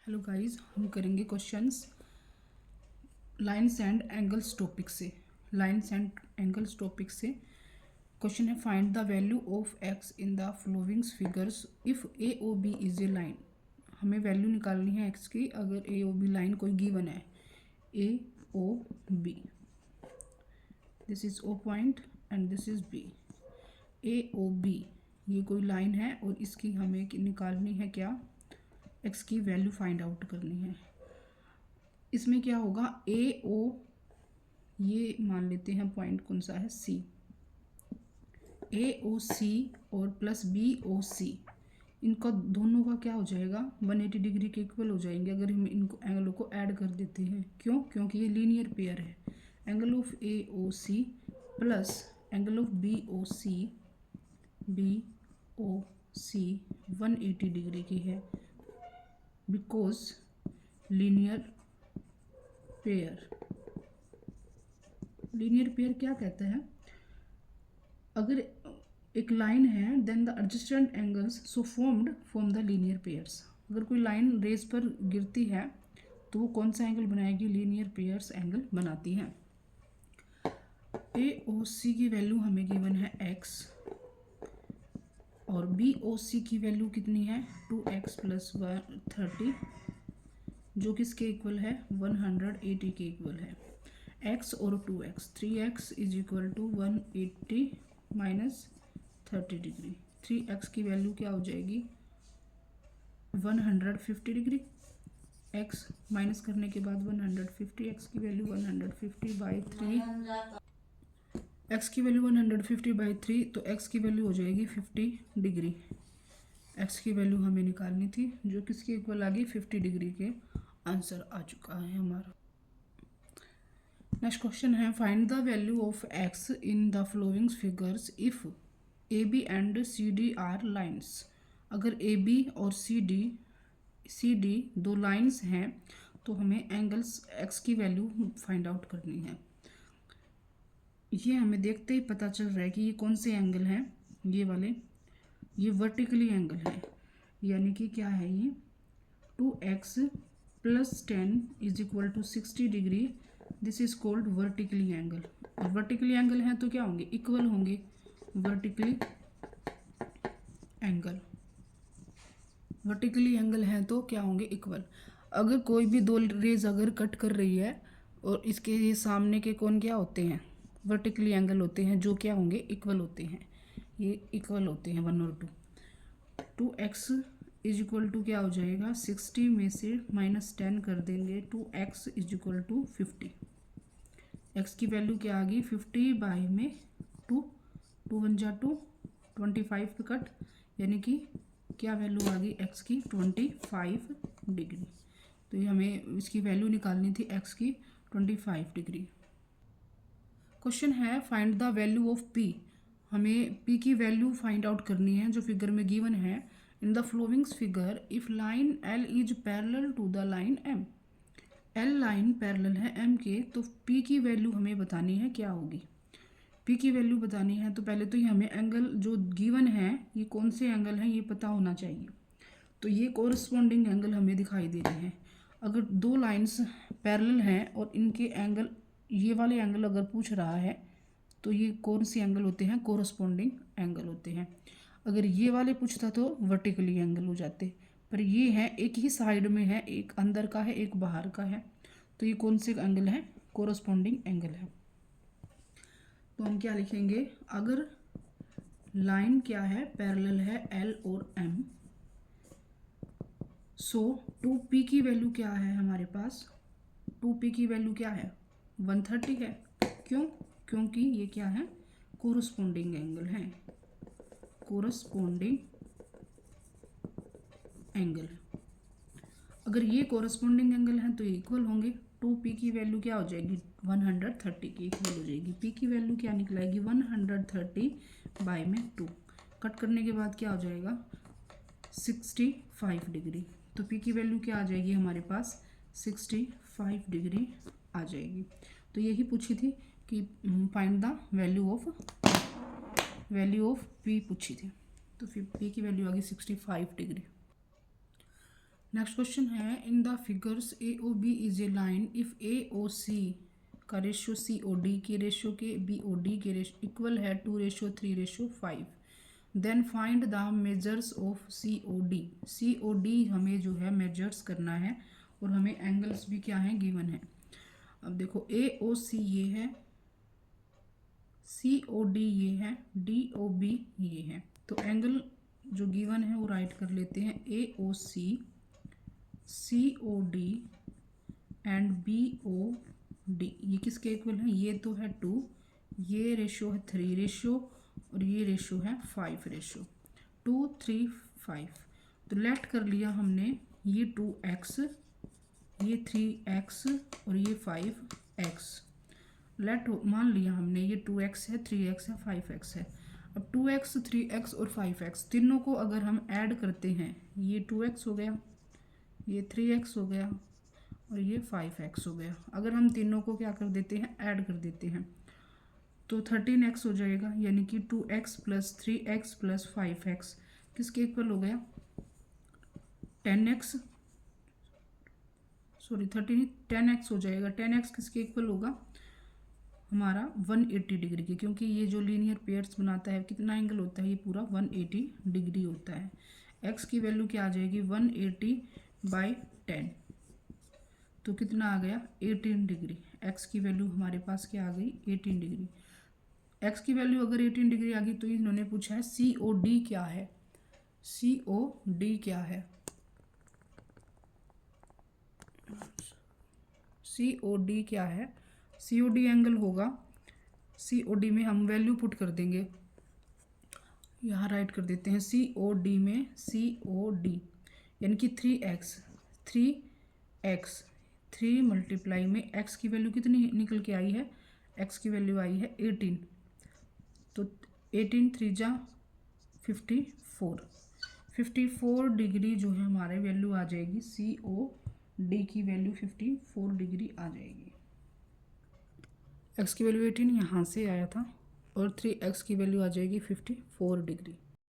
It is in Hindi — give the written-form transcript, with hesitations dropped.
हेलो गाइस, हम करेंगे questions lines and angles topic से। लाइन्स एंड एंगल्स टॉपिक से क्वेश्चन है, find the value of x in the following figures if A O B is a line. हमें वैल्यू निकालनी है एक्स की अगर ए ओ बी लाइन कोई गिवन है। A O B, this is O point and this is B. A O B ये कोई लाइन है और इसकी हमें निकालनी है क्या, एक्स की वैल्यू फाइंड आउट करनी है। इसमें क्या होगा, ए ओ ये मान लेते हैं पॉइंट कौन सा है, सी। ए ओ सी और प्लस बी ओ सी, इनका दोनों का क्या हो जाएगा, 180 डिग्री के इक्वल हो जाएंगे अगर हम इनको एंगलों को ऐड कर देते हैं। क्यों? क्योंकि ये लीनियर पेयर है। Angle of A O C plus angle of B O C, B O C 180 degree की है because linear pair. Linear pair क्या कहते हैं, अगर एक लाइन है then the adjacent angles so formed from the linear pairs. अगर कोई लाइन रेस पर गिरती है तो वो कौन सा एंगल बनाएगी, लीनियर पेयर्स एंगल बनाती है। ए ओ सी की वैल्यू हमें गिवन है एक्स और बी ओ सी की वैल्यू कितनी है 2x प्लस 30, जो किसके इक्वल है 180 के इक्वल है। x और 2x, 3x is equal to 180 minus 30 degree. 3x की वैल्यू क्या हो जाएगी 150 डिग्री। x माइनस करने के बाद 150, x की वैल्यू 150 बाई 3, x की वैल्यू 150 बाई 3, तो x की वैल्यू हो जाएगी 50 डिग्री। x की वैल्यू हमें निकालनी थी जो किसके इक्वल आ गई 50 डिग्री के। आंसर आ चुका है हमारा। नेक्स्ट क्वेश्चन है, find the value of x in the following figures if A B and C D are lines. अगर ए बी और सी डी दो लाइन्स हैं तो हमें एंगल्स एक्स की वैल्यू फाइंड आउट करनी है। ये हमें देखते ही पता चल रहा है कि ये कौन से एंगल हैं, ये वाले, ये वर्टिकली एंगल है। यानी कि क्या है ये 2x plus 10 is equal to 60 degree, this is called vertically angle. और वर्टिकली एंगल है तो क्या होंगे, इक्वल होंगे। वर्टिकली एंगल, वर्टिकली एंगल है तो क्या होंगे, इक्वल। अगर कोई भी दो रेज अगर कट कर रही है और इसके ये सामने के कोण क्या होते हैं, वर्टिकली एंगल होते हैं, जो क्या होंगे, इक्वल होते हैं। ये इक्वल होते हैं 1 और 2। 2x इज इक्वल टू क्या हो जाएगा 60 में से माइनस 10 कर देंगे, 2x is equal to 50। x की वैल्यू क्या आ गई 50 बाई में 2, 2 1 जा 2, 25 पे कट, यानी कि क्या वैल्यू आ गई x की 25 डिग्री। तो ये हमें इसकी वैल्यू निकालनी थी x की 25 डिग्री। क्वेश्चन है, find the value of p। हमें p की वैल्यू फाइंड आउट करनी है जो फिगर में गिवन है। In the following figure if line l is parallel to the line m। l line parallel है m के, तो p की वैल्यू हमें बतानी है क्या होगी। p की वैल्यू बतानी है तो पहले तो ये हमें एंगल जो गिवन है ये कौन से एंगल हैं ये पता होना चाहिए। तो ये कोरस्पॉन्डिंग एंगल हमें दिखाई दे रहे हैं। अगर दो लाइंस पैरेलल हैं और इनके एंगल, ये वाले एंगल अगर पूछ रहा है तो ये कौन से एंगल होते हैं, कोरस्पॉन्डिंग एंगल होते हैं। अगर ये वाले पूछता तो वर्टिकली एंगल हो जाते, पर ये है एक ही साइड में है, एक अंदर का है एक बाहर का है, तो ये कौन से एंगल है, कोरस्पॉन्डिंग एंगल है। तो हम क्या लिखेंगे, अगर लाइन क्या है, पैरेलल है एल और एम, सो 2p की वैल्यू क्या है हमारे पास, 2p की वैल्यू क्या है 130 है। क्यों? क्योंकि ये क्या है, कोरस्पॉन्डिंग एंगल है, कोरस्पॉन्डिंग एंगल। अगर ये कोरस्पॉन्डिंग एंगल है तो ये इक्वल होंगे। 2p की वैल्यू क्या हो जाएगी 130 की इक्वल हो जाएगी। p की वैल्यू क्या निकलेगी 130 बाई में 2, कट करने के बाद क्या हो जाएगा 65 डिग्री। तो p की वैल्यू क्या आ जाएगी हमारे पास 65 डिग्री आ जाएगी। तो यही पूछी थी कि find the value of p पूछी थी, तो फिर p की वैल्यू आ गई 65 डिग्री। नेक्स्ट क्वेश्चन है, in the figures A O B is a line if A O C का रेशियो सी ओ डी के रेशियो के बी ओ डी के रेशियो इक्वल है 2:3:5, then find the measures of C O D. C O D हमें जो है मेजर्स करना है और हमें एंगल्स भी क्या है गिवन है। अब देखो ए ओ सी ये है, सी ओ डी ये है, डी ओ बी ये है। तो एंगल जो गिवन है वो राइट कर लेते हैं, A O C, C O D and B O D. ये किसके इक्वल है? ये तो है 2, ये रेशियो है 3 रेशियो और ये रेशियो है 5 रेशियो, 2 3 5। तो लेट कर लिया हमने ये 2x, ये 3x और ये 5x। लेट मान लिया हमने ये 2x है, 3x है, 5x है। अब 2x 3x और 5x तीनों को अगर हम ऐड करते हैं, ये 2x हो गया, ये 3x हो गया और ये 5x हो गया। अगर हम तीनों को क्या कर देते हैं, ऐड कर देते हैं, तो 13x हो जाएगा, यानी कि 2x + 3x + 5x किसके इक्वल हो गया? 10x, सॉरी 10x हो जाएगा। 10x किसके इक्वल होगा? हमारा 180 डिग्री के, क्योंकि ये जो लीनियर पेयर्स बनाता है कितना एंगल होता है? ये पूरा 180 डिग्री होता है। x की वैल्यू क्या आ जाएगी? 180/10, तो कितना आ गया? 18 डिग्री। x की वैल्यू हमारे पास क्या आ गई? 18 डिग्री। x की वैल्यू अगर 18 डिग्री आ गई तो इन्होंने पूछा है सी ओ डी क्या है। सी ओ डी क्या है? सी ओ डी क्या है? सी ओ डी एंगल होगा, सी ओ डी में हम वैल्यू पुट कर देंगे, यहाँ राइट कर देते हैं सी ओ डी में, सी ओ डी यानी कि 3x 3 मल्टीप्लाई में x की वैल्यू कितनी निकल के आई है? x की वैल्यू आई है 18, तो 18 3 जा 54 डिग्री जो है हमारे वैल्यू आ जाएगी। सी ओ डी की वैल्यू 54 डिग्री आ जाएगी। x की वैल्यू 18 यहाँ से आया था और 3x की वैल्यू आ जाएगी 54 डिग्री।